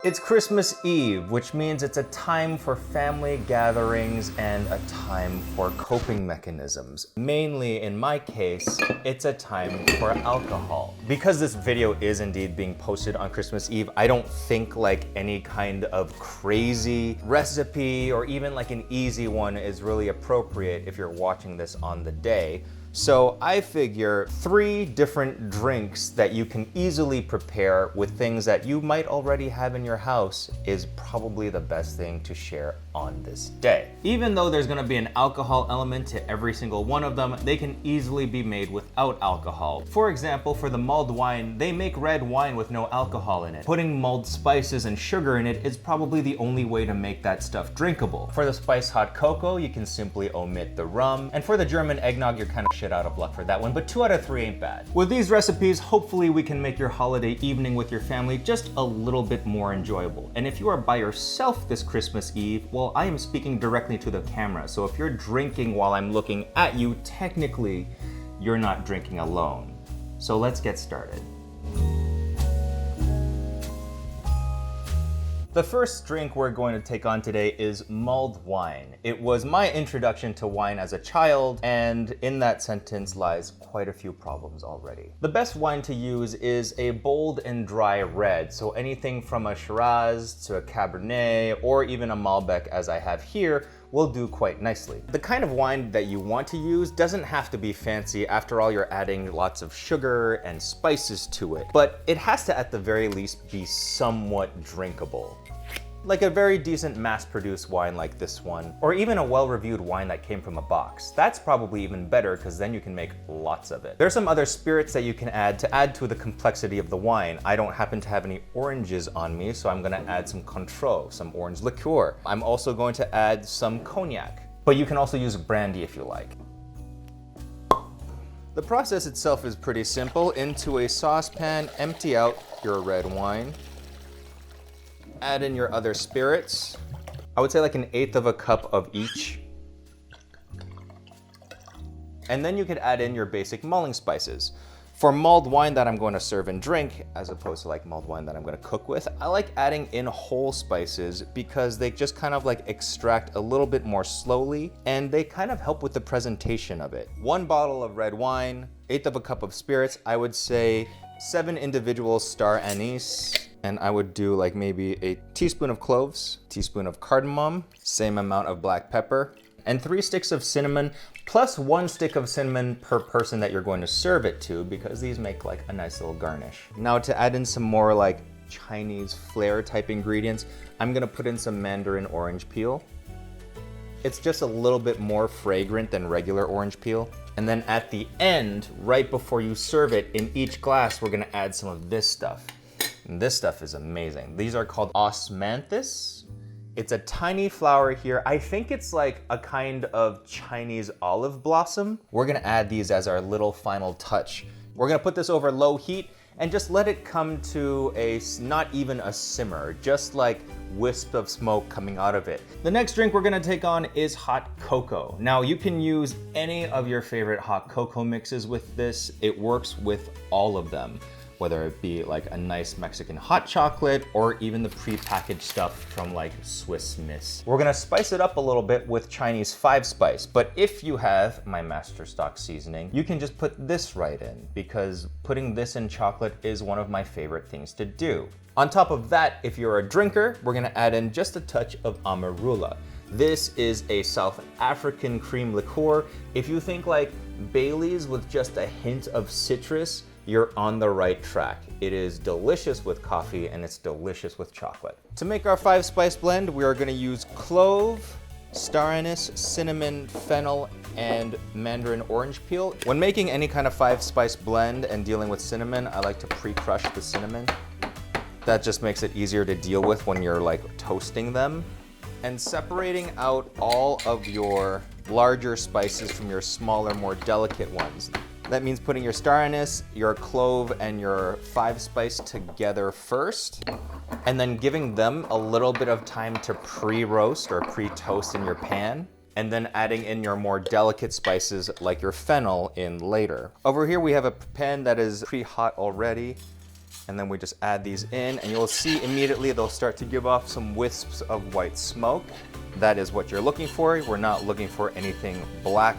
It's Christmas Eve, which means it's a time for family gatherings and a time for coping mechanisms. Mainly, in my case, it's a time for alcohol. Because this video is indeed being posted on Christmas Eve, I don't think like any kind of crazy recipe or even like an easy one is really appropriate if you're watching this on the day. So I figure 3 different drinks that you can easily prepare with things that you might already have in your house is probably the best thing to share on this day. Even though there's gonna be an alcohol element to every single one of them, they can easily be made without alcohol. For example, for the mulled wine, they make red wine with no alcohol in it. Putting mulled spices and sugar in it is probably the only way to make that stuff drinkable. For the spiced hot cocoa, you can simply omit the rum. And for the German eggnog, you're kind of shit out of luck for that one, but 2 out of 3 ain't bad. With these recipes, hopefully we can make your holiday evening with your family just a little bit more enjoyable. And if you are by yourself this Christmas Eve, well, I am speaking directly to the camera, so if you're drinking while I'm looking at you, technically, you're not drinking alone. So let's get started. The first drink we're going to take on today is mulled wine. It was my introduction to wine as a child, and in that sentence lies quite a few problems already. The best wine to use is a bold and dry red, so anything from a Shiraz to a Cabernet or even a Malbec as I have here will do quite nicely. The kind of wine that you want to use doesn't have to be fancy. After all, you're adding lots of sugar and spices to it, but it has to at the very least be somewhat drinkable. Like a very decent mass-produced wine like this one, or even a well-reviewed wine that came from a box. That's probably even better because then you can make lots of it. There's some other spirits that you can add to the complexity of the wine. I don't happen to have any oranges on me, so I'm gonna add some Cointreau, some orange liqueur. I'm also going to add some cognac, but you can also use brandy if you like. The process itself is pretty simple. Into a saucepan, empty out your red wine. Add in your other spirits. I would say like 1/8 of a cup of each. And then you could add in your basic mulling spices. For mulled wine that I'm going to serve and drink, as opposed to like mulled wine that I'm going to cook with, I like adding in whole spices because they just kind of like extract a little bit more slowly and they kind of help with the presentation of it. 1 bottle of red wine, 1/8 of a cup of spirits, I would say 7 individual star anise, and I would do like maybe a teaspoon of cloves, teaspoon of cardamom, same amount of black pepper, and 3 sticks of cinnamon, plus 1 stick of cinnamon per person that you're going to serve it to, because these make like a nice little garnish. Now to add in some more like Chinese flair type ingredients, I'm gonna put in some mandarin orange peel. It's just a little bit more fragrant than regular orange peel. And then at the end, right before you serve it, in each glass, we're gonna add some of this stuff. And this stuff is amazing. These are called Osmanthus. It's a tiny flower here. I think it's like a kind of Chinese olive blossom. We're gonna add these as our little final touch. We're gonna put this over low heat and just let it come to not even a simmer, just like wisp of smoke coming out of it. The next drink we're gonna take on is hot cocoa. Now you can use any of your favorite hot cocoa mixes with this. It works with all of them, whether it be like a nice Mexican hot chocolate or even the pre-packaged stuff from like Swiss Miss. We're gonna spice it up a little bit with Chinese 5-spice, but if you have my master stock seasoning, you can just put this right in, because putting this in chocolate is one of my favorite things to do. On top of that, if you're a drinker, we're gonna add in just a touch of Amarula. This is a South African cream liqueur. If you think like Bailey's with just a hint of citrus, you're on the right track. It is delicious with coffee and it's delicious with chocolate. To make our 5-spice blend, we are gonna use clove, star anise, cinnamon, fennel, and mandarin orange peel. When making any kind of 5-spice blend and dealing with cinnamon, I like to pre-crush the cinnamon. That just makes it easier to deal with when you're like toasting them. And separating out all of your larger spices from your smaller, more delicate ones. That means putting your star anise, your clove, and your 5-spice together first, and then giving them a little bit of time to pre-roast or pre-toast in your pan, and then adding in your more delicate spices like your fennel in later. Over here we have a pan that is pre-hot already, And then we just add these in, and you'll see immediately they'll start to give off some wisps of white smoke. That is what you're looking for. We're not looking for anything black.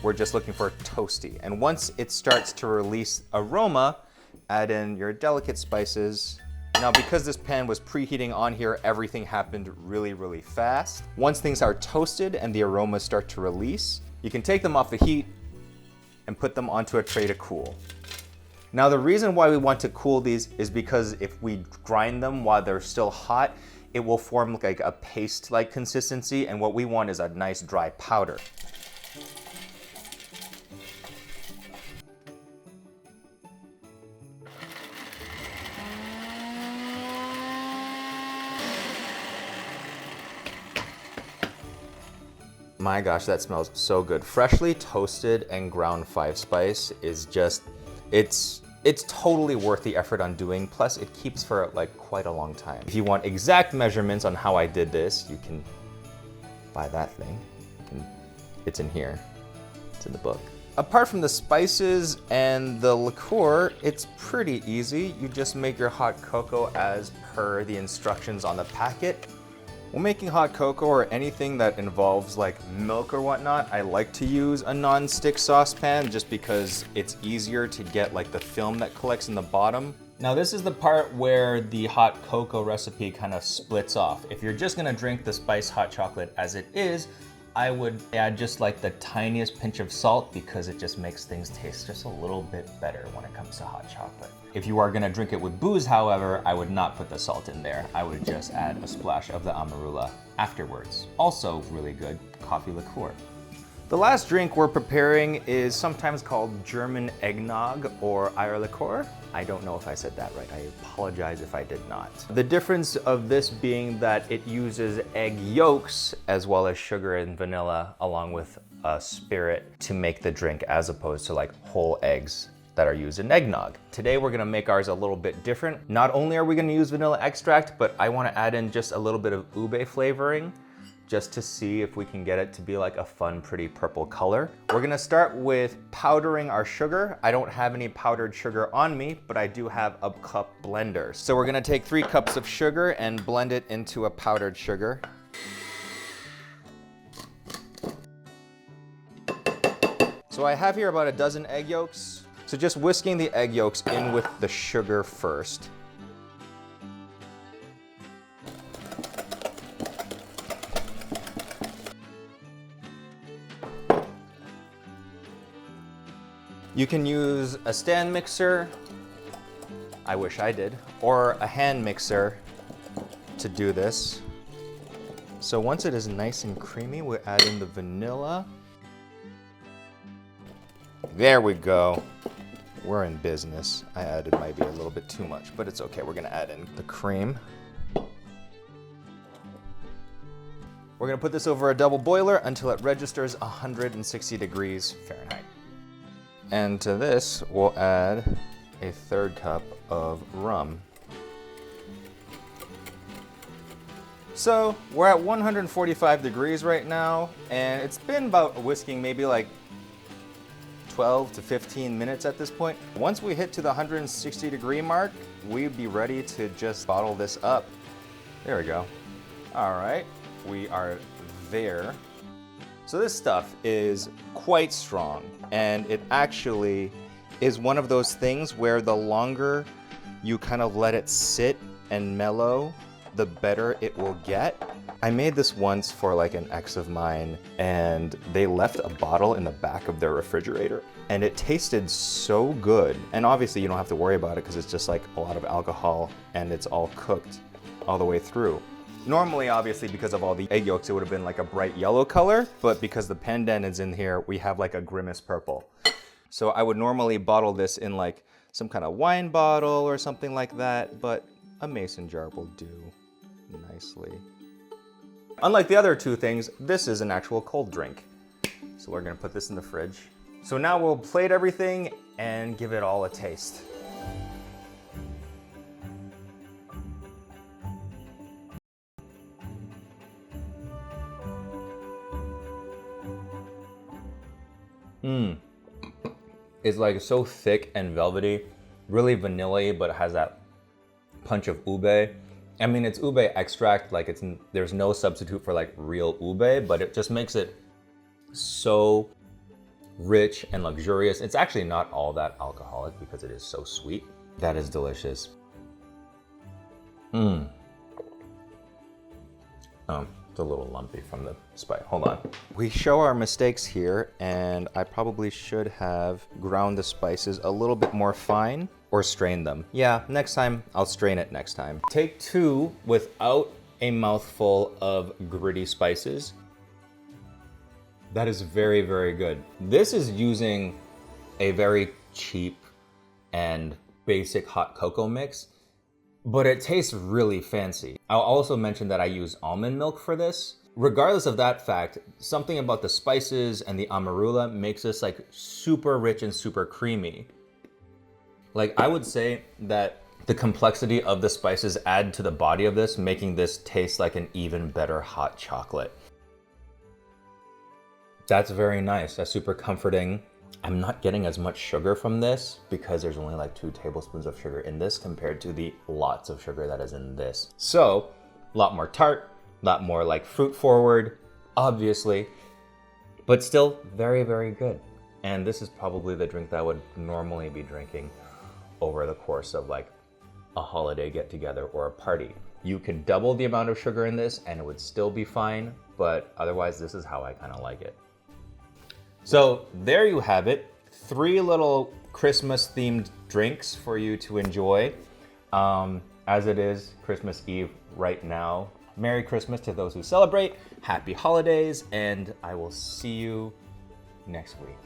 We're just looking for toasty. And once it starts to release aroma, add in your delicate spices. Now, because this pan was preheating on here, everything happened really, really fast. Once things are toasted and the aromas start to release, you can take them off the heat and put them onto a tray to cool. Now, the reason why we want to cool these is because if we grind them while they're still hot, it will form like a paste-like consistency, and what we want is a nice dry powder. My gosh, that smells so good. Freshly toasted and ground 5-spice is just, it's totally worth the effort on doing. Plus it keeps for like quite a long time. If you want exact measurements on how I did this, you can buy that thing. It's in here, it's in the book. Apart from the spices and the liqueur, it's pretty easy. You just make your hot cocoa as per the instructions on the packet. When making hot cocoa or anything that involves like milk or whatnot, I like to use a non-stick saucepan just because it's easier to get like the film that collects in the bottom. Now this is the part where the hot cocoa recipe kind of splits off. If you're just gonna drink the spiced hot chocolate as it is, I would add just like the tiniest pinch of salt because it just makes things taste just a little bit better when it comes to hot chocolate. If you are gonna drink it with booze, however, I would not put the salt in there. I would just add a splash of the Amarula afterwards. Also really good coffee liqueur. The last drink we're preparing is sometimes called German eggnog or Eierlikör. I don't know if I said that right. I apologize if I did not. The difference of this being that it uses egg yolks as well as sugar and vanilla along with a spirit to make the drink as opposed to like whole eggs that are used in eggnog. Today we're gonna make ours a little bit different. Not only are we gonna use vanilla extract, but I wanna add in just a little bit of ube flavoring just to see if we can get it to be like a fun, pretty purple color. We're gonna start with powdering our sugar. I don't have any powdered sugar on me, but I do have a cup blender. So we're gonna take 3 cups of sugar and blend it into a powdered sugar. So I have here about a dozen egg yolks. So just whisking the egg yolks in with the sugar first. You can use a stand mixer, I wish I did, or a hand mixer to do this. So once it is nice and creamy, we add in the vanilla. There we go. We're in business. I added maybe a little bit too much, but it's okay. We're gonna add in the cream. We're gonna put this over a double boiler until it registers 160 degrees Fahrenheit. And to this, we'll add a 1/3 cup of rum. So we're at 145 degrees right now, and it's been about whisking maybe like 12 to 15 minutes at this point. Once we hit to the 160 degree mark, we'd be ready to just bottle this up. There we go. All right, we are there. So this stuff is quite strong, and it actually is one of those things where the longer you kind of let it sit and mellow, the better it will get. I made this once for like an ex of mine, and they left a bottle in the back of their refrigerator, and it tasted so good. And obviously you don't have to worry about it because it's just like a lot of alcohol and it's all cooked all the way through. Normally, obviously, because of all the egg yolks, it would have been like a bright yellow color, but because the pandan is in here, we have like a grimace purple. So I would normally bottle this in like some kind of wine bottle or something like that, but a mason jar will do nicely. Unlike the other two things, this is an actual cold drink. So we're gonna put this in the fridge. So now we'll plate everything and give it all a taste. It's like so thick and velvety. really vanilla-y, but it has that punch of ube. I mean, it's ube extract, like there's no substitute for like real ube, but it just makes it so rich and luxurious. It's actually not all that alcoholic because it is so sweet. That is delicious. Oh, it's a little lumpy from the spice. Hold on. We show our mistakes here, and I probably should have ground the spices a little bit more fine or strain them. Yeah, next time I'll strain it next time. Take 2 without a mouthful of gritty spices. That is very, very good. This is using a very cheap and basic hot cocoa mix, but it tastes really fancy. I'll also mention that I use almond milk for this. Regardless of that fact, something about the spices and the Amarula makes this like super rich and super creamy. Like, I would say that the complexity of the spices add to the body of this, making this taste like an even better hot chocolate. That's very nice. That's super comforting. I'm not getting as much sugar from this because there's only like 2 tablespoons of sugar in this compared to the lots of sugar that is in this. So, a lot more tart, a lot more like fruit forward, obviously, but still very, very good. And this is probably the drink that I would normally be drinking over the course of like a holiday get together or a party. You could double the amount of sugar in this and it would still be fine, but otherwise this is how I kind of like it. So there you have it, 3 little Christmas themed drinks for you to enjoy. As it is Christmas Eve right now. Merry Christmas to those who celebrate, happy holidays, and I will see you next week.